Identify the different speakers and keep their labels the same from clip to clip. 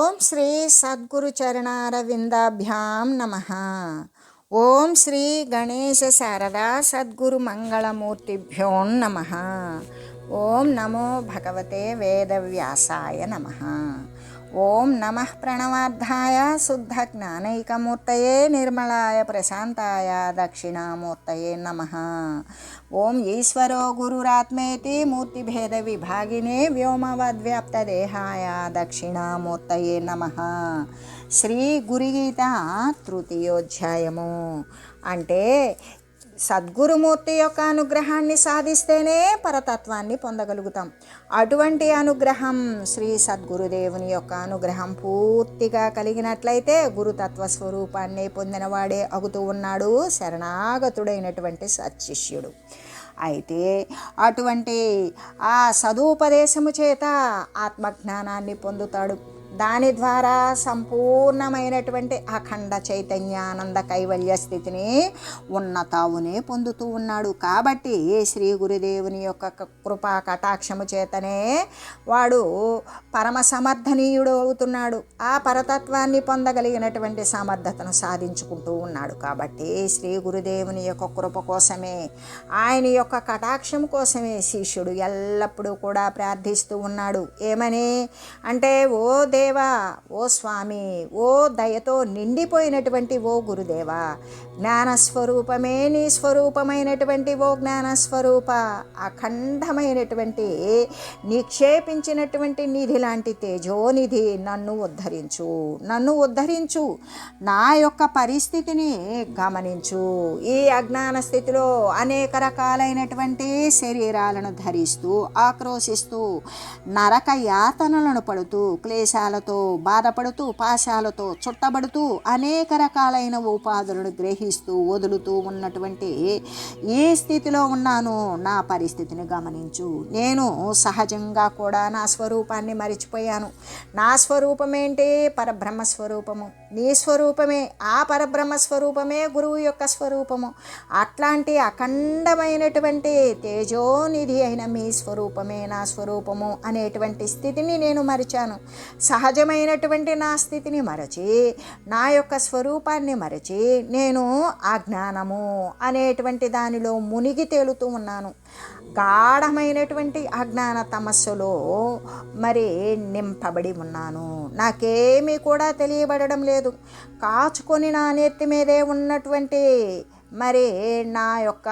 Speaker 1: ఓం శ్రీ సద్గురు చరణారవిందాభ్యాం నమః. ఓం శ్రీ గణేశ శారదా సద్గురు మంగళమూర్తిభ్యో నమః. ఓం నమో భగవతే వేదవ్యాసాయ నమః. ఓం నమః ప్రణవార్థాయ శుద్ధ జ్ఞానైకమూర్తయే నిర్మలాయ ప్రశాంతాయ దక్షిణామూర్తయే నమః. ఓం ఈశ్వరో గురురాత్మేతి మూర్తిభేద విభాగినే వ్యోమవద్వ్యాప్తదేహాయ దక్షిణామూర్తయే నమః. శ్రీ గురుగీత తృతీయోధ్యాయము. అంటే సద్గురుమూర్తి యొక్క అనుగ్రహాన్ని సాధిస్తేనే పరతత్వాన్ని పొందగలుగుతాం. అటువంటి అనుగ్రహం శ్రీ సద్గురుదేవుని యొక్క అనుగ్రహం పూర్తిగా కలిగినట్లయితే గురుతత్వ స్వరూపాన్ని పొందినవాడే అగుతూ ఉన్నాడు శరణాగతుడైనటువంటి సత్శిష్యుడు. అయితే అటువంటి ఆ సదుపదేశము చేత ఆత్మజ్ఞానాన్ని పొందుతాడు. దాని ద్వారా సంపూర్ణమైనటువంటి అఖండ చైతన్యానంద కైవల్య స్థితిని ఉన్నతావునే పొందుతూ ఉన్నాడు. కాబట్టి శ్రీ గురుదేవుని యొక్క కృపా కటాక్షము చేతనే వాడు పరమ సమర్థనీయుడు అవుతున్నాడు. ఆ పరతత్వాన్ని పొందగలిగినటువంటి సమర్థతను సాధించుకుంటూ ఉన్నాడు. కాబట్టి శ్రీ గురుదేవుని యొక్క కృప కోసమే, ఆయన యొక్క కటాక్షం కోసమే శిష్యుడు ఎల్లప్పుడూ కూడా ప్రార్థిస్తూ ఉన్నాడు. ఏమని అంటే, ఓ దేవా, ఓ స్వామి, ఓ దయతో నిండిపోయినటువంటి ఓ గురుదేవా, జ్ఞానస్వరూపమే నీ స్వరూపమైనటువంటి ఓ జ్ఞానస్వరూప, అఖండమైనటువంటి నిక్షేపించినటువంటి నిధి లాంటి తేజోనిధి, నన్ను ఉద్ధరించు, నా యొక్క పరిస్థితిని గమనించు. ఈ అజ్ఞాన స్థితిలో అనేక రకాలైనటువంటి శరీరాలను ధరిస్తూ ఆక్రోశిస్తూ నరక యాతనలను పడుతూ క్లేశాలతో బాధపడుతూ పాశాలతో చుట్టబడుతూ అనేక రకాలైన ఉపాధులను గ్రహిస్తూ వదులుతూ ఉన్నటువంటి ఈ స్థితిలో ఉన్నాను. నా పరిస్థితిని గమనించు. నేను సహజంగా కూడా నా స్వరూపాన్ని మరిచిపోయాను. నా స్వరూపమేంటి? పరబ్రహ్మ స్వరూపము. నీ స్వరూపమే, ఆ పరబ్రహ్మ స్వరూపమే గురువు యొక్క స్వరూపము. అట్లాంటి అఖండమైనటువంటి తేజోనిధి అయిన మీ స్వరూపమే నా స్వరూపము అనేటువంటి స్థితిని నేను మరిచాను. సహజమైనటువంటి నా స్థితిని మరచి, నా యొక్క స్వరూపాన్ని మరచి నేను అజ్ఞానము అనేటువంటి దానిలో మునిగి తేలుతూ ఉన్నాను. గాఢమైనటువంటి అజ్ఞాన తమస్సులో నింపబడి ఉన్నాను. నాకేమీ కూడా తెలియబడడం లేదు. కాచుకొని నా నెత్తి మీదే ఉన్నటువంటి నా యొక్క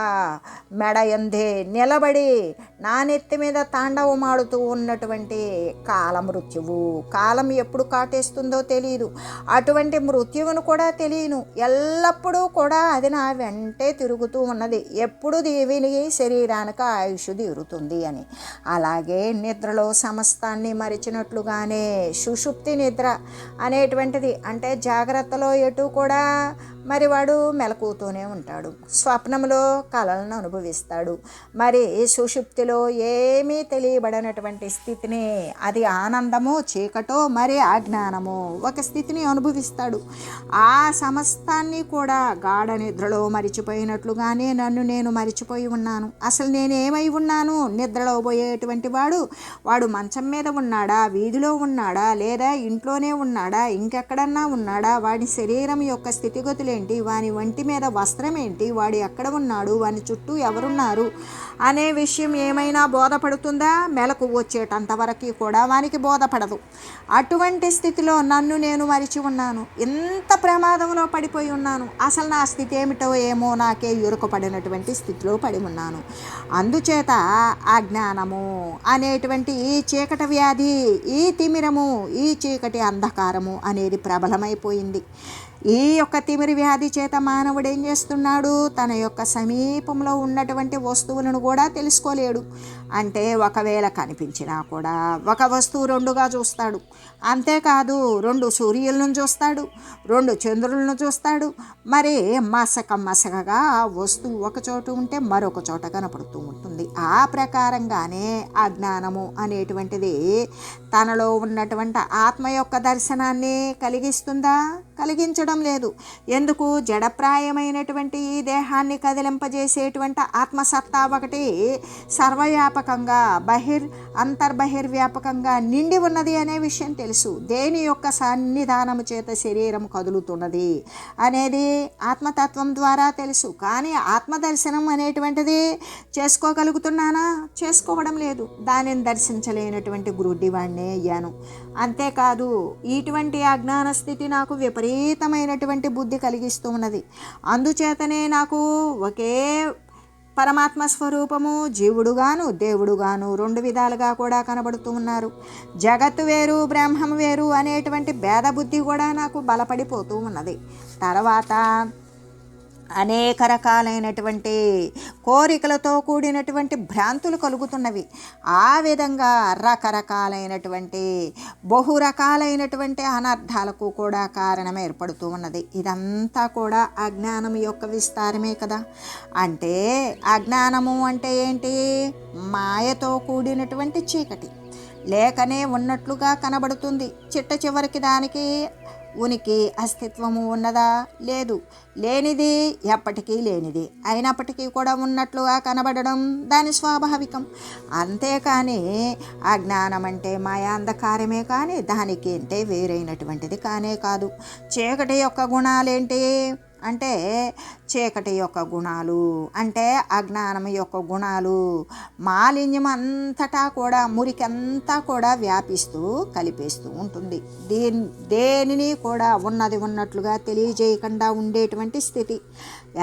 Speaker 1: మెడ ఎందే నిలబడి నా నెత్తి మీద తాండవమాడుతూ ఉన్నటువంటి కాలమృత్యువు. కాలం ఎప్పుడు కాటేస్తుందో తెలియదు. అటువంటి మృత్యువును కూడా తెలియను. ఎల్లప్పుడూ కూడా అది నా వెంటే తిరుగుతూ ఉన్నది. ఎప్పుడు దీవిని శరీరానికి ఆయుష్ తీరుతుంది అని. అలాగే నిద్రలో సమస్తాన్ని మరిచినట్లుగానే సుషుప్తి నిద్ర అనేటువంటిది, అంటే జాగ్రత్తలో ఎటు కూడా వాడు మెలకుతూనే ఉంటాడు. స్వప్నంలో కలలను అనుభవిస్తాడు. సుషుప్తిలో ఏమీ తెలియబడినటువంటి స్థితిని, అది ఆనందమో చీకటో అజ్ఞానమో ఒక స్థితిని అనుభవిస్తాడు. ఆ సమస్తాన్ని కూడా గాఢ నిద్రలో మరిచిపోయినట్లుగానే నన్ను నేను మరిచిపోయి ఉన్నాను. అసలు నేనేమై ఉన్నాను? నిద్రలో పోయేటువంటి వాడు మంచం మీద ఉన్నాడా, వీధిలో ఉన్నాడా, లేదా ఇంట్లోనే ఉన్నాడా, ఇంకెక్కడన్నా ఉన్నాడా, వాడి శరీరం యొక్క స్థితిగతులు ఏంటి, వాని ఒంటి మీద వస్త్రం ఏంటి, వాడు ఎక్కడ ఉన్నాడు, వాని చుట్టూ ఎవరున్నారు అనే విషయం ఏమైనా బోధపడుతుందా? మెలకు వచ్చేటంత వరకు కూడా వానికి బోధపడదు. అటువంటి స్థితిలో నన్ను నేను మరిచి ఉన్నాను. ఎంత ప్రమాదంలో పడిపోయి ఉన్నాను. అసలు నా స్థితి ఏమిటో ఏమో నాకే ఎరుకపడినటువంటి స్థితిలో పడి ఉన్నాను. అందుచేత అజ్ఞానము అనేటువంటి ఈ చీకటి వ్యాధి, ఈ తిమిరము, ఈ చీకటి అంధకారము అనేది ప్రబలమైపోయింది. ఈ యొక్క తిమిరి వ్యాధి చేత మానవుడు ఏం చేస్తున్నాడు? తన యొక్క సమీపంలో ఉన్నటువంటి వస్తువులను కూడా తెలుసుకోలేడు. అంటే ఒకవేళ కనిపించినా కూడా ఒక వస్తువు రెండుగా చూస్తాడు. అంతేకాదు, 2 సూర్యులను చూస్తాడు, 2 చంద్రులను చూస్తాడు. మసకగా ఆ వస్తువు ఒక చోట ఉంటే మరొక చోట కనపడుతూ ఉంటుంది. ఆ ప్రకారంగానే అజ్ఞానము అనేటువంటిది తనలో ఉన్నటువంటి ఆత్మ యొక్క దర్శనాన్ని కలిగిస్తుందా? కలిగించడం చేసుకోవడం లేదు. ఎందుకు? జడప్రాయమైనటువంటి ఈ దేహాన్ని కదిలింపజేసేటువంటి ఆత్మసత్తా ఒకటి సర్వవ్యాపకంగా అంతర్బహిర్వ్యాపకంగా నిండి ఉన్నది అనే విషయం తెలుసు. దేని యొక్క సన్నిధానము చేత శరీరం కదులుతున్నది అనేది ఆత్మతత్వం ద్వారా తెలుసు. కానీ ఆత్మదర్శనం అనేటువంటిది చేసుకోగలుగుతున్నానా? చేసుకోవడం లేదు. దానిని దర్శించలేనటువంటి గురుడివాణ్ణే అయ్యాను. అంతేకాదు, ఇటువంటి అజ్ఞాన స్థితి నాకు విపరీతమైనటువంటి బుద్ధి కలిగిస్తూ ఉన్నది. అందుచేతనే నాకు ఒకే పరమాత్మ స్వరూపము జీవుడుగాను దేవుడుగాను రెండు విధాలుగా కూడా కనబడుతూ ఉన్నారు. జగత్తు వేరు బ్రహ్మం వేరు అనేటువంటి భేద బుద్ధి కూడా నాకు బలపడిపోతూ ఉన్నది. తర్వాత అనేక రకాలైనటువంటి కోరికలతో కూడినటువంటి భ్రాంతులు కలుగుతున్నవి. ఆ విధంగా రకరకాలైనటువంటి బహురకాలైనటువంటి అనర్థాలకు కూడా కారణం ఏర్పడుతూ ఉన్నది. ఇదంతా కూడా అజ్ఞానం యొక్క విస్తారమే కదా. అంటే అజ్ఞానము అంటే ఏంటి? మాయతో కూడినటువంటి చీకటి. లేకనే ఉన్నట్లుగా కనబడుతుంది. చిట్ట చివరికి దానికి ఉనికి అస్తిత్వము ఉన్నదా? లేదు. లేనిది ఎప్పటికీ లేనిది అయినప్పటికీ కూడా ఉన్నట్లుగా కనబడడం దాని స్వాభావికం. అంతేకాని అజ్ఞానం అంటే మాయా అంధకారమే కానీ దానికి అంటే వేరైనటువంటిది కానే కాదు. చీకటి యొక్క గుణాలేంటి అంటే చీకటి యొక్క గుణాలు అంటే అజ్ఞానం యొక్క గుణాలు మాలిన్యం అంతటా కూడా మురికంతా కూడా వ్యాపిస్తూ కలిపేస్తూ ఉంటుంది. దేనిని కూడా ఉన్నది ఉన్నట్లుగా తెలియజేయకుండా ఉండేటువంటి స్థితి.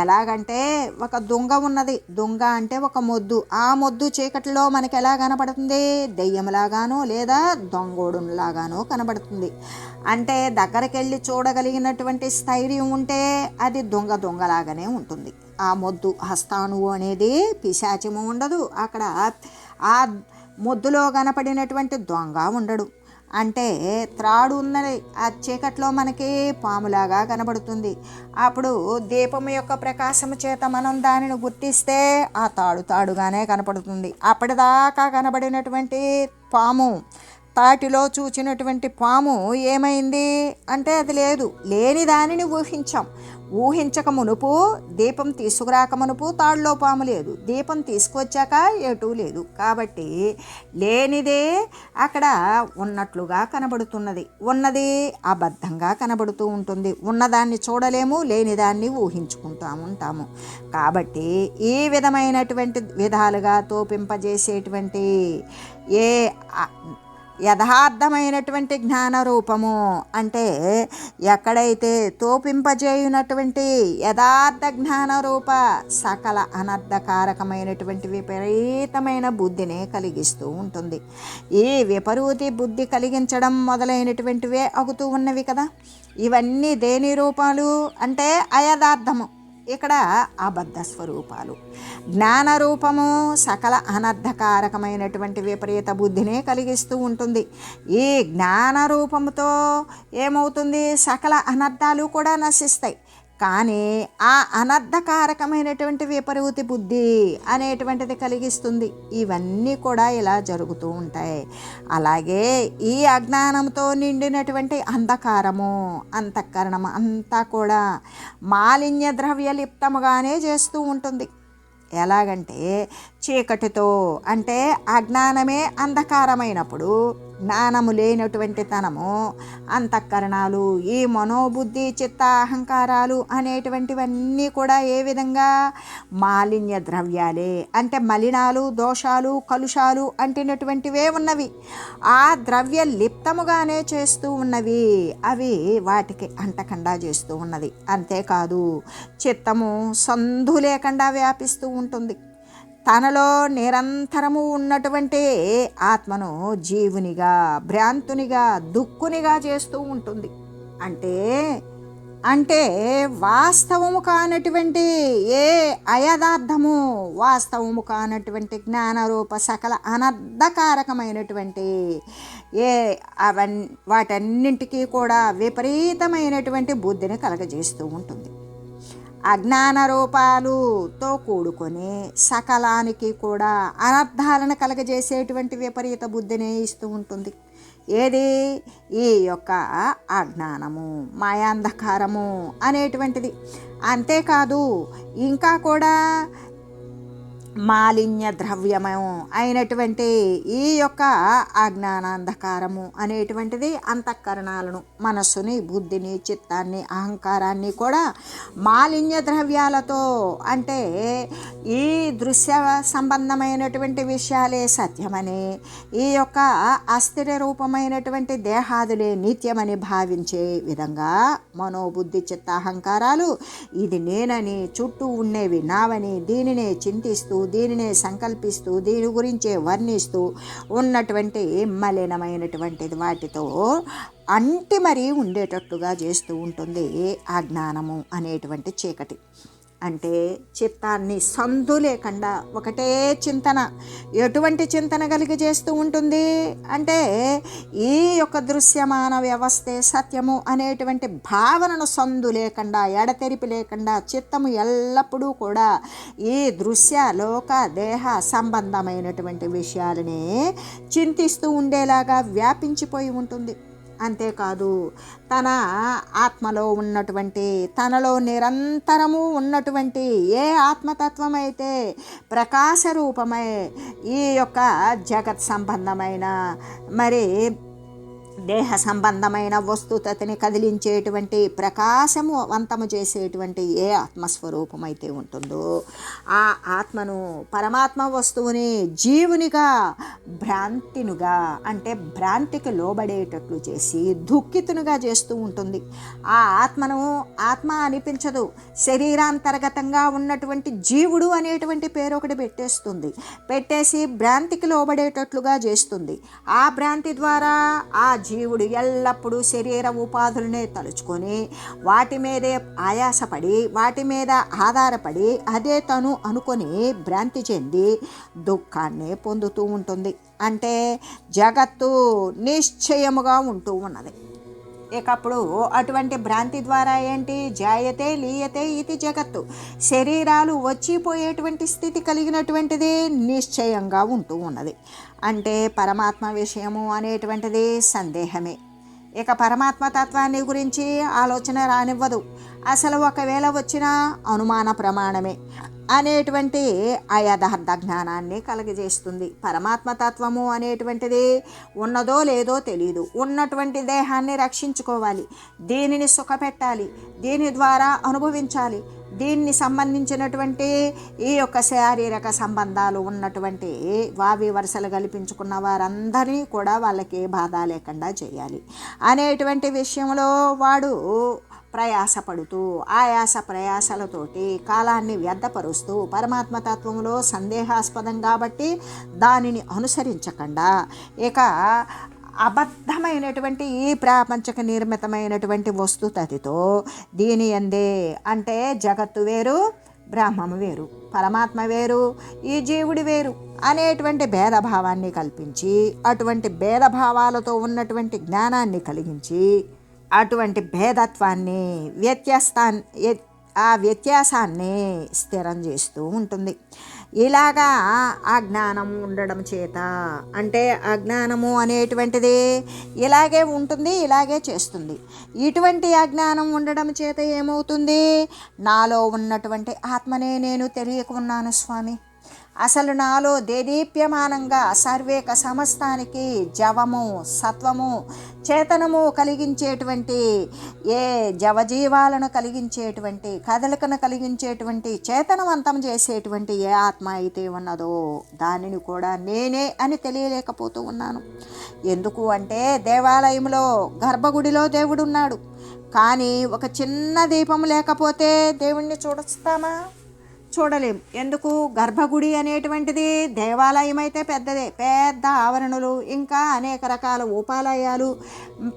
Speaker 1: ఎలాగంటే ఒక దుంగ ఉన్నది. దుంగ అంటే ఒక మొద్దు. ఆ మొద్దు చీకటిలో మనకి ఎలా కనబడుతుంది? దెయ్యంలాగానో లేదా దొంగోడులాగానో కనబడుతుంది. అంటే దగ్గరికి వెళ్ళి చూడగలిగినటువంటి స్థైర్యం ఉంటే అది దొంగలాగానే ఉంటుంది. ఆ మొద్దు హస్తానువు అనేది పిశాచము ఉండదు. అక్కడ ఆ మొద్దులో కనపడినటువంటి దొంగ ఉండడు. అంటే త్రాడు ఉన్నది. ఆ చీకట్లో మనకి పాములాగా కనబడుతుంది. అప్పుడు దీపం యొక్క ప్రకాశము చేత మనం దానిని గుర్తిస్తే ఆ తాడుగానే కనపడుతుంది. అప్పటిదాకా కనబడినటువంటి పాము, తాటిలో చూచినటువంటి పాము ఏమైంది అంటే అది లేదు. లేని దానిని ఊహించక మునుపు, దీపం తీసుకురాక మునుపు తాడులో పాము లేదు. దీపం తీసుకొచ్చాక ఎటూ లేదు. కాబట్టి లేనిదే అక్కడ ఉన్నట్లుగా కనబడుతున్నది. ఉన్నది అబద్ధంగా కనబడుతూ ఉంటుంది. ఉన్నదాన్ని చూడలేము, లేనిదాన్ని ఊహించుకుంటూ ఉంటాము. కాబట్టి ఈ విధమైనటువంటి విధాలుగా తోపింపజేసేటువంటి ఏ యథార్థమైనటువంటి జ్ఞాన రూపము అంటే ఎక్కడైతే తోపింపజేయునటువంటి యథార్థ జ్ఞాన రూప సకల అనర్థకారకమైనటువంటి విపరీతమైన బుద్ధిని కలిగిస్తూ ఉంటుంది. ఈ విపరీత బుద్ధి కలిగించడం మొదలైనటువంటివే అవుతూ ఉన్నవి కదా. ఇవన్నీ దేని రూపాలు అంటే అయథార్థము. ఇక్కడ అబద్ధ స్వరూపాలు. జ్ఞానరూపము సకల అనర్థకారకమైనటువంటి విపరీత బుద్ధినే కలిగిస్తూ ఉంటుంది. ఈ జ్ఞానరూపముతో ఏమవుతుంది? సకల అనర్థాలు కూడా నశిస్తాయి. కానీ ఆ అనర్థకారకమైనటువంటి విపరీత బుద్ధి అనేటువంటిది కలిగిస్తుంది. ఇవన్నీ కూడా ఇలా జరుగుతూ ఉంటాయి. అలాగే ఈ అజ్ఞానంతో నిండినటువంటి అంధకారము, అంతఃకరణము అంతా కూడా మాలిన్య ద్రవ్యలిప్తముగానే చేస్తూ ఉంటుంది. ఎలాగంటే చీకటితో అంటే అజ్ఞానమే అంధకారమైనప్పుడు జ్ఞానము లేనటువంటి తనము అంతఃకరణాలు, ఈ మనోబుద్ధి చిత్త అహంకారాలు అనేటువంటివన్నీ కూడా ఏ విధంగా మాలిన్య ద్రవ్యాలే. అంటే మలినాలు, దోషాలు, కలుషాలు అంటినటువంటివే ఉన్నవి. ఆ ద్రవ్య లిప్తముగానే చేస్తూ ఉన్నవి. అవి వాటికి అంటకుండా చేస్తూ ఉన్నది. అంతేకాదు చిత్తము సంధు లేకుండా వ్యాపిస్తూ ఉంటుంది. తనలో నిరంతరము ఉన్నటువంటి ఆత్మను జీవునిగా, భ్రాంతునిగా, దుక్కునిగా చేస్తూ ఉంటుంది. అంటే వాస్తవము కానటువంటి ఏ అయథార్థము, వాస్తవము కానటువంటి జ్ఞానరూప సకల అనర్థకారకమైనటువంటి వాటన్నింటికీ కూడా విపరీతమైనటువంటి బుద్ధిని కలగజేస్తూ ఉంటుంది. అజ్ఞాన రూపాలుతో కూడుకొని సకలానికి కూడా అనర్థాలను కలగజేసేటువంటి విపరీత బుద్ధిని ఇస్తూ ఉంటుంది. ఏది? ఈ యొక్క అజ్ఞానము, మాయాంధకారము అనేటువంటిది. అంతేకాదు ఇంకా కూడా మాలిన్య ద్రవ్యము అయినటువంటి ఈ యొక్క అజ్ఞానాంధకారము అనేటువంటిది అంతఃకరణాలను, మనస్సుని, బుద్ధిని, చిత్తాన్ని, అహంకారాన్ని కూడా మాలిన్య ద్రవ్యాలతో, అంటే ఈ దృశ్య సంబంధమైనటువంటి విషయాలే సత్యమని, ఈ యొక్క అస్థిర రూపమైనటువంటి దేహాదులే నిత్యమని భావించే విధంగా మనోబుద్ధి చిత్తాహంకారాలు ఇది నేనని, చుట్టూ ఉండేవి నావని, దీనినే చింతిస్తూ, దీనినే సంకల్పిస్తూ, దీని గురించే వర్ణిస్తూ ఉన్నటువంటి మలినమైనటువంటిది వాటితో అంటి మరీ ఉండేటట్టుగా చేస్తూ ఉంటుంది అజ్ఞానము అనేటువంటి చీకటి. అంటే చిత్తాన్ని సందు లేకుండా ఒకటే చింతన, ఎటువంటి చింతన కలిగి చేస్తూ ఉంటుంది అంటే ఈ యొక్క దృశ్యమాన వ్యవస్థే సత్యము అనేటువంటి భావనను సందు లేకుండా, ఎడతెరిపి లేకుండా చిత్తము ఎల్లప్పుడూ కూడా ఈ దృశ్య లోక దేహ సంబంధమైనటువంటి విషయాలనే చింతిస్తూ ఉండేలాగా వ్యాపించిపోయి ఉంటుంది. అంతేకాదు తన ఆత్మలో ఉన్నటువంటి, తనలో నిరంతరము ఉన్నటువంటి ఏ ఆత్మతత్వం అయితే ప్రకాశ రూపమై ఈ యొక్క జగత్ సంబంధమైన మరి దేహ సంబంధమైన వస్తుతని కదిలించేటువంటి ప్రకాశము వంతము చేసేటువంటి ఏ ఆత్మస్వరూపమైతే ఉంటుందో ఆ ఆత్మను, పరమాత్మ వస్తువుని జీవునిగా, భ్రాంతినుగా, అంటే భ్రాంతికి లోబడేటట్లు చేసి దుఃఖితునిగా చేస్తూ ఉంటుంది. ఆ ఆత్మను ఆత్మ అనిపించదు, శరీరాంతర్గతంగా ఉన్నటువంటి జీవుడు అనేటువంటి పేరు ఒకటి పెట్టేసి భ్రాంతికి లోబడేటట్లుగా చేస్తుంది. ఆ భ్రాంతి ద్వారా ఆ జీవుడు ఎల్లప్పుడూ శరీర ఉపాధులనే తలుచుకొని వాటి మీదే ఆయాసపడి, వాటి మీద ఆధారపడి అదే తను అనుకొని భ్రాంతి చెంది దుఃఖాన్ని పొందుతూ ఉంటుంది. అంటే జగత్తు నిశ్చయముగా ఉంటూ ఉన్నది. ఇకప్పుడు అటువంటి భ్రాంతి ద్వారా ఏంటి? జాయతే లీయతే ఇది జగత్తు, శరీరాలు వచ్చిపోయేటువంటి స్థితి కలిగినటువంటిది నిశ్చయంగా ఉంటూ ఉన్నది. అంటే పరమాత్మ విషయము అనేటువంటిది సందేహమే. ఇక పరమాత్మ తత్వాన్ని గురించి ఆలోచన రానివ్వదు. అసలు ఒకవేళ వచ్చినా అనుమాన ప్రమాణమే అనేటువంటి అయథార్థ జ్ఞానాన్ని కలుగజేస్తుంది. పరమాత్మ తత్వము అనేటువంటిది ఉన్నదో లేదో తెలియదు. ఉన్నటువంటి దేహాన్ని రక్షించుకోవాలి, దీనిని సుఖపెట్టాలి, దీని ద్వారా అనుభవించాలి. దీన్ని సంబంధించినటువంటి ఈ యొక్క శారీరక సంబంధాలు ఉన్నటువంటి వావి వరుసలు కల్పించుకున్న వారందరినీ కూడా వాళ్ళకి బాధ లేకుండా చేయాలి అనేటువంటి విషయంలో వాడు ప్రయాసపడుతూ ఆయాస ప్రయాసలతోటి కాలాన్ని వ్యర్థపరుస్తూ పరమాత్మ తత్వంలో సందేహాస్పదం కాబట్టి దానిని అనుసరించకుండా ఇక అబద్ధమైనటువంటి ఈ ప్రాపంచక నిర్మితమైనటువంటి వస్తుతతితో దీని అందే, అంటే జగత్తు వేరు, బ్రహ్మము వేరు, పరమాత్మ వేరు, ఈ జీవుడు వేరు అనేటువంటి భేదభావాన్ని కల్పించి అటువంటి భేదభావాలతో ఉన్నటువంటి జ్ఞానాన్ని కలిగించి అటువంటి భేదత్వాన్ని ఆ వ్యత్యాసాన్ని స్థిరం చేస్తూ ఉంటుంది. ఇలాగా అజ్ఞానం ఉండడం చేత, అంటే అజ్ఞానము అనేటువంటిది ఇలాగే ఉంటుంది, ఇలాగే చేస్తుంది. ఇటువంటి అజ్ఞానం ఉండడం చేత ఏమవుతుంది? నాలో ఉన్నటువంటి ఆత్మనే నేను తెలియకున్నాను స్వామి. అసలు నాలో దేదీప్యమానంగా సర్వేక సమస్తానికి జవము, సత్వము, చేతనము కలిగించేటువంటి, ఏ జవజీవాలను కలిగించేటువంటి, కదలికను కలిగించేటువంటి, చేతనవంతం చేసేటువంటి ఏ ఆత్మ అయితే ఉన్నదో దానిని కూడా నేనే అని తెలియలేకపోతూ ఉన్నాను. ఎందుకు అంటే దేవాలయంలో గర్భగుడిలో దేవుడు ఉన్నాడు, కానీ ఒక చిన్న దీపం లేకపోతే దేవుణ్ణి చూడొస్తామా? చూడలేం. ఎందుకు? గర్భగుడి అనేటువంటిది దేవాలయం అయితే పెద్దదే, పెద్ద ఆవరణలు, ఇంకా అనేక రకాల ఉపాలయాలు,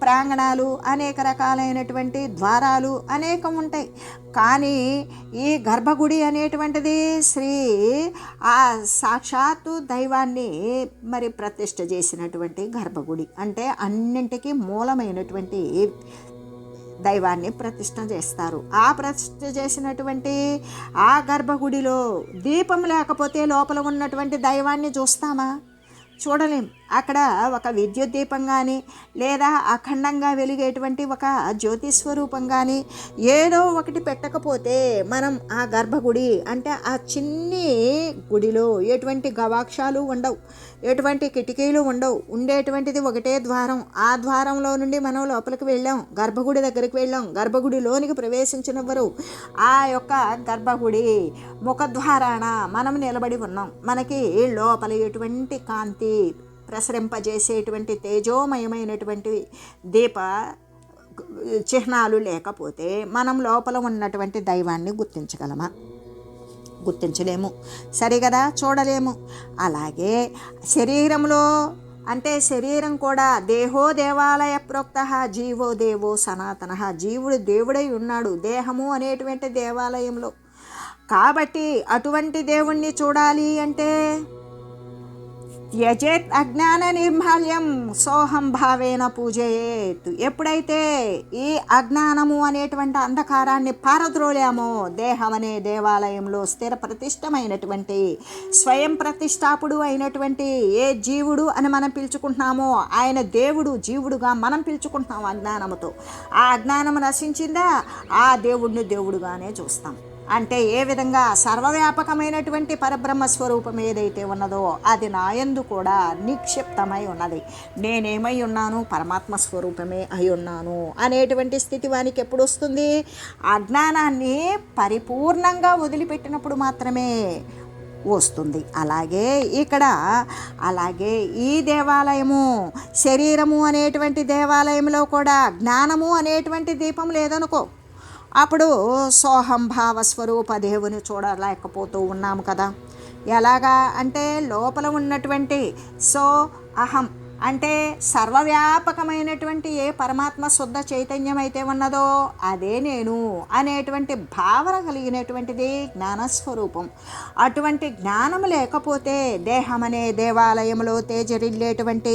Speaker 1: ప్రాంగణాలు, అనేక రకాలైనటువంటి ద్వారాలు అనేకం ఉంటాయి. కానీ ఈ గర్భగుడి అనేటువంటిది ఆ సాక్షాత్తు దైవాన్ని మరి ప్రతిష్ఠ చేసినటువంటి గర్భగుడి, అంటే అన్నింటికీ మూలమైనటువంటి దైవాన్ని ప్రతిష్ఠ చేస్తారు. ఆ ప్రతిష్ఠ చేసినటువంటి ఆ గర్భగుడిలో దీపం లేకపోతే లోపల ఉన్నటువంటి దైవాన్ని చూస్తామా? చూడలేం. అక్కడ ఒక విద్యుత్ దీపం కానీ లేదా అఖండంగా వెలిగేటువంటి ఒక జ్యోతి స్వరూపం కానీ ఏదో ఒకటి పెట్టకపోతే మనం ఆ గర్భగుడి అంటే ఆ చిన్ని గుడిలో ఎటువంటి గవాక్షాలు ఉండవు, ఎటువంటి కిటికీలు ఉండవు. ఉండేటువంటిది ఒకటే ద్వారం. ఆ ద్వారంలో నుండి మనం లోపలికి వెళ్ళాం, గర్భగుడి దగ్గరికి వెళ్ళాం. గర్భగుడిలోనికి ప్రవేశించినవారు ఆ యొక్క గర్భగుడి ముఖద్వారాన మనం నిలబడి ఉన్నాం. మనకి లోపల ఎటువంటి కాంతి ప్రసరింపజేసేటువంటి తేజోమయమైనటువంటి దీప చిహ్నాలు లేకపోతే మనం లోపల ఉన్నటువంటి దైవాన్ని గుర్తించగలమా? గుర్తించలేము, సరే కదా, చూడలేము. అలాగే శరీరంలో అంటే శరీరం కూడా దేహో దేవాలయ ప్రోక్త జీవో దేవో సనాతన. జీవుడు దేవుడై ఉన్నాడు దేహము అనేటువంటి దేవాలయంలో. కాబట్టి అటువంటి దేవుణ్ణి చూడాలి అంటే త్యజేత్ అజ్ఞాన నిర్మాల్యం సోహం భావేన పూజయేత్. ఎప్పుడైతే ఈ అజ్ఞానము అనేటువంటి అంధకారాన్ని పారద్రోలామో దేహం అనే దేవాలయంలో స్థిర ప్రతిష్టమైనటువంటి స్వయం ప్రతిష్టాపుడు అయినటువంటి ఏ జీవుడు అని మనం పిలుచుకుంటున్నామో ఆయన దేవుడు జీవుడుగా మనం పిలుచుకుంటున్నాం అజ్ఞానముతో. ఆ అజ్ఞానం నశించిందా ఆ దేవుడిని దేవుడుగానే చూస్తాం. అంటే ఏ విధంగా సర్వవ్యాపకమైనటువంటి పరబ్రహ్మ స్వరూపం ఏదైతే ఉన్నదో అది నాయందు కూడా నిక్షిప్తమై ఉన్నది. నేనేమై ఉన్నాను? పరమాత్మ స్వరూపమే అయి ఉన్నాను అనేటువంటి స్థితి వానికి ఎప్పుడు వస్తుంది? అజ్ఞానాన్ని పరిపూర్ణంగా వదిలిపెట్టినప్పుడు మాత్రమే వస్తుంది. అలాగే ఈ దేవాలయము శరీరము అనేటువంటి దేవాలయంలో కూడా జ్ఞానము అనేటువంటి దీపం లేదనుకో, అప్పుడు సోహంభావ స్వరూప దేవుని చూడలేకపోతూ ఉన్నాము కదా. ఎలాగా అంటే లోపల ఉన్నటువంటి అహం అంటే సర్వవ్యాపకమైనటువంటి ఏ పరమాత్మ శుద్ధ చైతన్యం అయితే ఉన్నదో అదే నేను అనేటువంటి భావన కలిగినటువంటిది జ్ఞానస్వరూపం. అటువంటి జ్ఞానం లేకపోతే దేహం అనే దేవాలయంలో తేజరిల్లేటువంటి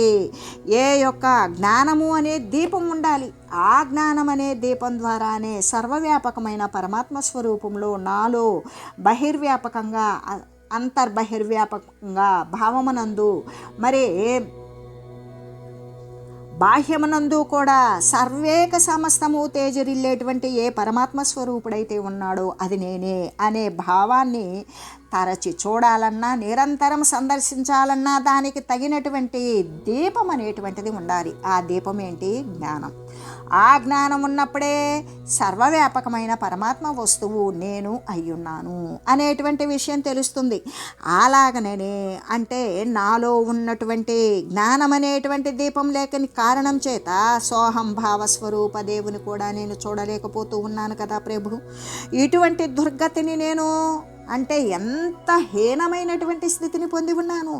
Speaker 1: ఏ యొక్క జ్ఞానము అనే దీపం ఉండాలి. ఆ జ్ఞానం అనే దీపం ద్వారానే సర్వవ్యాపకమైన పరమాత్మ స్వరూపంలో నాలో బహిర్వ్యాపకంగా అంతర్బహిర్వ్యాపకంగా భావమునందు మరి బాహ్యమునందు కూడా సర్వేక సమస్తము తేజరిల్లేటువంటి ఏ పరమాత్మ స్వరూపుడైతే ఉన్నాడో అది నేనే అనే భావాన్ని తరచి చూడాలన్నా నిరంతరం సందర్శించాలన్నా దానికి తగినటువంటి దీపం అనేటువంటిది ఉండాలి. ఆ దీపం ఏంటి? జ్ఞానం. ఆ జ్ఞానం ఉన్నప్పుడే సర్వవ్యాపకమైన పరమాత్మ వస్తువు నేను అయ్యున్నాను అనేటువంటి విషయం తెలుస్తుంది. అలాగనే అంటే నాలో ఉన్నటువంటి జ్ఞానం అనేటువంటి దీపం లేకని కారణం చేత సోహం భావ స్వరూప దేవుని కూడా నేను చూడలేకపోతూ ఉన్నాను కదా ప్రభు. ఇటువంటి దుర్గతిని నేను అంటే ఎంత హీనమైనటువంటి స్థితిని పొంది ఉన్నాను.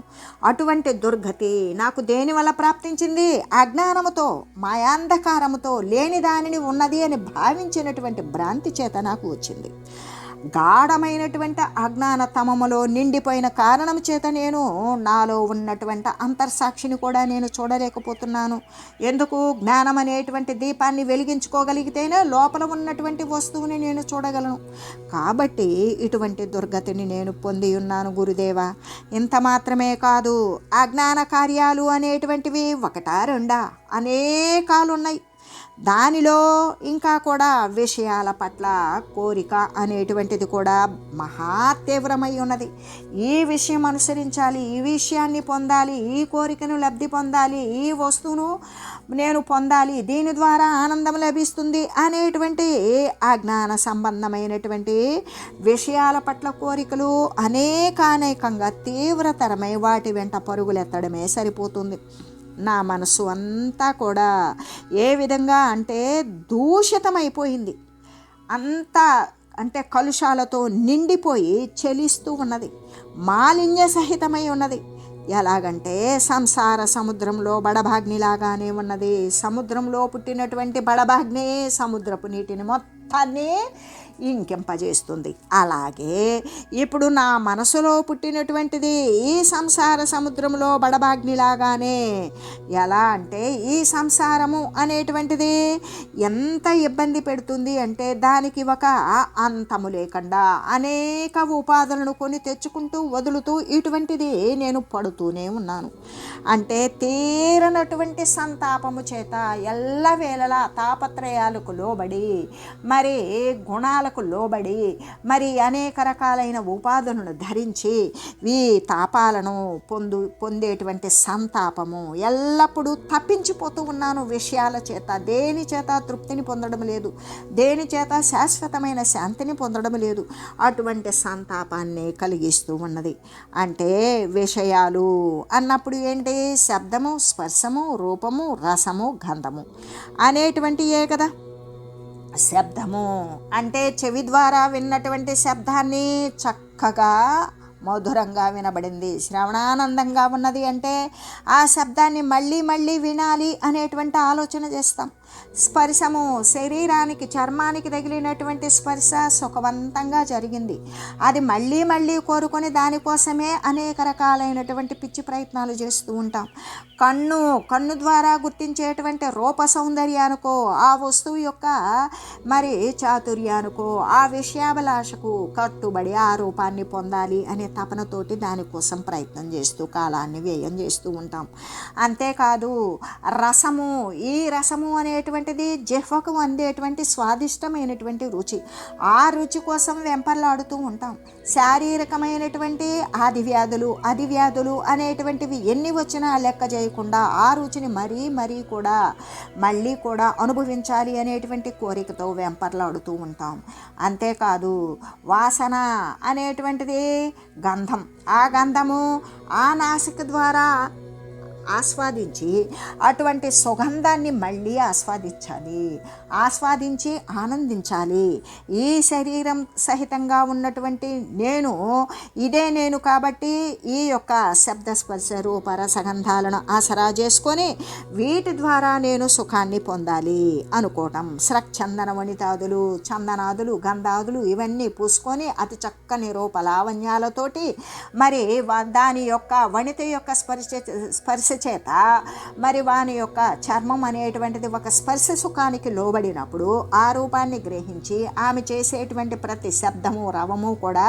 Speaker 1: అటువంటి దుర్గతి నాకు దేని వల్ల ప్రాప్తించింది? అజ్ఞానముతో మాయాంధకారముతో లేని దానిని ఉన్నది అని భావించినటువంటి భ్రాంతి చేత నాకు వచ్చింది. గాఢమైనటువంటి అజ్ఞాన తమములో నిండిపోయిన కారణం చేత నేను నాలో ఉన్నటువంటి అంతర్సాక్షిని కూడా నేను చూడలేకపోతున్నాను. ఎందుకు? జ్ఞానం అనేటువంటి దీపాన్ని వెలిగించుకోగలిగితేనే లోపల ఉన్నటువంటి వస్తువుని నేను చూడగలను. కాబట్టి ఇటువంటి దుర్గతిని నేను పొంది ఉన్నాను గురుదేవా. ఇంత మాత్రమే కాదు, అజ్ఞాన కార్యాలు అనేటువంటివి ఒకటా రెండా అనేకాలు ఉన్నాయి. దానిలో ఇంకా కూడా విషయాల పట్ల కోరిక అనేటువంటిది కూడా మహా తీవ్రమై ఉన్నది. ఈ విషయం అనుసరించాలి, ఈ విషయాన్ని పొందాలి, ఈ కోరికను లబ్ధి పొందాలి, ఈ వస్తువును నేను పొందాలి, దీని ద్వారా ఆనందం లభిస్తుంది అనేటువంటి అజ్ఞాన సంబంధమైనటువంటి విషయాల పట్ల కోరికలు అనేకానేకంగా తీవ్రతరమై వాటి వెంట పరుగులెత్తడమే సరిపోతుంది. నా మనసు అంతా కూడా ఏ విధంగా అంటే దూషితమైపోయింది, అంతా అంటే కలుషాలతో నిండిపోయి చెలిస్తూ ఉన్నది, మాలిన్య సహితమై ఉన్నది. ఎలాగంటే సంసార సముద్రంలో బడభాగ్నిలాగానే ఉన్నది. సముద్రంలో పుట్టినటువంటి బడభాగ్ని సముద్రపు నీటిని మొత్తాన్ని ఇంకింపజేస్తుంది. అలాగే ఇప్పుడు నా మనసులో పుట్టినటువంటిది ఈ సంసార సముద్రంలో బడబాగ్నిలాగానే. ఎలా అంటే ఈ సంసారము అనేటువంటిది ఎంత ఇబ్బంది పెడుతుంది అంటే దానికి ఒక అంతము లేకుండా అనేక ఉపాధులను కొని తెచ్చుకుంటూ వదులుతూ ఇటువంటిది నేను పడుతూనే ఉన్నాను. అంటే తీరనటువంటి సంతాపము చేత ఎల్లవేళలా తాపత్రయాలకు లోబడి మరి గుణాలకు లోబడి మరి అనేక రకాలైన ఉపాధులను ధరించి ఈ తాపాలను పొందేటువంటి సంతాపము ఎల్లప్పుడూ తప్పించిపోతూ ఉన్నాను. విషయాల చేత దేని చేత తృప్తిని పొందడం లేదు, దేని చేత శాశ్వతమైన శాంతిని పొందడం లేదు. అటువంటి సంతాపాన్ని కలిగిస్తూ ఉన్నది. అంటే విషయాలు అన్నప్పుడు ఏంటి? శబ్దము, స్పర్శము, రూపము, రసము, గంధము అనేటువంటియే కదా. శబ్దము అంటే చెవి ద్వారా విన్నటువంటి శబ్దాన్ని చక్కగా మధురంగా వినబడింది, శ్రవణానందంగా ఉన్నది అంటే ఆ శబ్దాన్ని మళ్ళీ మళ్ళీ వినాలి అనేటువంటి ఆలోచన చేస్తాం. స్పర్శము శరీరానికి, చర్మానికి తగిలినటువంటి స్పర్శ సుఖవంతంగా జరిగింది, అది మళ్ళీ మళ్ళీ కోరుకొని దానికోసమే అనేక రకాలైనటువంటి పిచ్చి ప్రయత్నాలు చేస్తూ ఉంటాం. కన్ను ద్వారా గుర్తించేటువంటి రూప సౌందర్యానికో, ఆ వస్తువు యొక్క మరి చాతుర్యానికో, ఆ విషయాభిలాషకు కట్టుబడి ఆ రూపాన్ని పొందాలి అనే తపనతోటి దానికోసం ప్రయత్నం చేస్తూ కాలాన్ని వ్యయం చేస్తూ ఉంటాం. అంతేకాదు రసము, ఈ రసము అనేటువంటిది జిహ్వకు అందేటువంటి స్వాదిష్టమైనటువంటి రుచి, ఆ రుచి కోసం వెంపర్లాడుతూ ఉంటాం. శారీరకమైనటువంటి అధివ్యాధులు అనేటువంటివి ఎన్ని వచ్చినా లెక్క చేయకుండా ఆ రుచిని మరీ కూడా మళ్ళీ కూడా అనుభవించాలి అనేటువంటి కోరికతో వెంపర్లాడుతూ ఉంటాం. అంతేకాదు వాసన అనేటువంటిది గంధం, ఆ గంధము ఆ నాసిక ద్వారా ఆస్వాదించి అటువంటి సుగంధాన్ని మళ్ళీ ఆస్వాదించి ఆనందించాలి. ఈ శరీరం సహితంగా ఉన్నటువంటి ఇదే నేను కాబట్టి ఈ యొక్క శబ్దస్పర్శ రూప రసగంధాలను ఆసరా చేసుకొని వీటి ద్వారా నేను సుఖాన్ని పొందాలి అనుకోవటం. స్రక్చందన వనితాదులు, చందనాదులు, గంధాదులు ఇవన్నీ పూసుకొని అతి చక్కని రూపలావణ్యాలతోటి మరి దాని యొక్క వనిత యొక్క స్పర్శ చేత మరి వాని యొక్క చర్మం అనేటువంటిది ఒక స్పర్శ సుఖానికి లోబడినప్పుడు ఆ రూపాన్ని గ్రహించి ఆమె చేసేటువంటి ప్రతి శబ్దము, రవము కూడా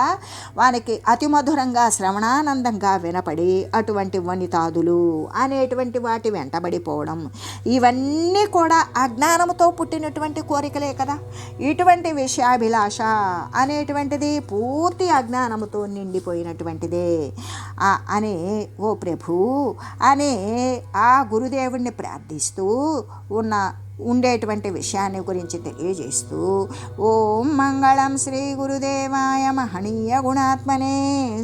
Speaker 1: వానికి అతి మధురంగా శ్రవణానందంగా వినపడి అటువంటి వనితాదులు అనేటువంటి వాటి వెంటబడిపోవడం, ఇవన్నీ కూడా అజ్ఞానంతో పుట్టినటువంటి కోరికలే కదా. ఇటువంటి విషయాభిలాష అనేటువంటిది పూర్తి అజ్ఞానముతో నిండిపోయినటువంటిదే అని ఓ ప్రభు అని ఆ గురుదేవుడిని ప్రార్థిస్తూ ఉండేటువంటి విషయాన్ని గురించి తెలియజేస్తూ ఓం మంగళం శ్రీ గురుదేవాయ మహనీయ గుణాత్మనే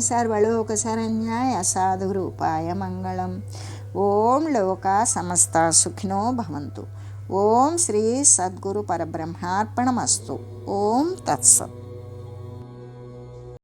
Speaker 1: సర్వలోక శరణ్యాయ సాధురూపాయ మంగళం. ఓం లోక సమస్త సుఖినో భవంతు. ఓం శ్రీ సద్గురు పరబ్రహ్మార్పణమస్తు. ఓం తత్సత్.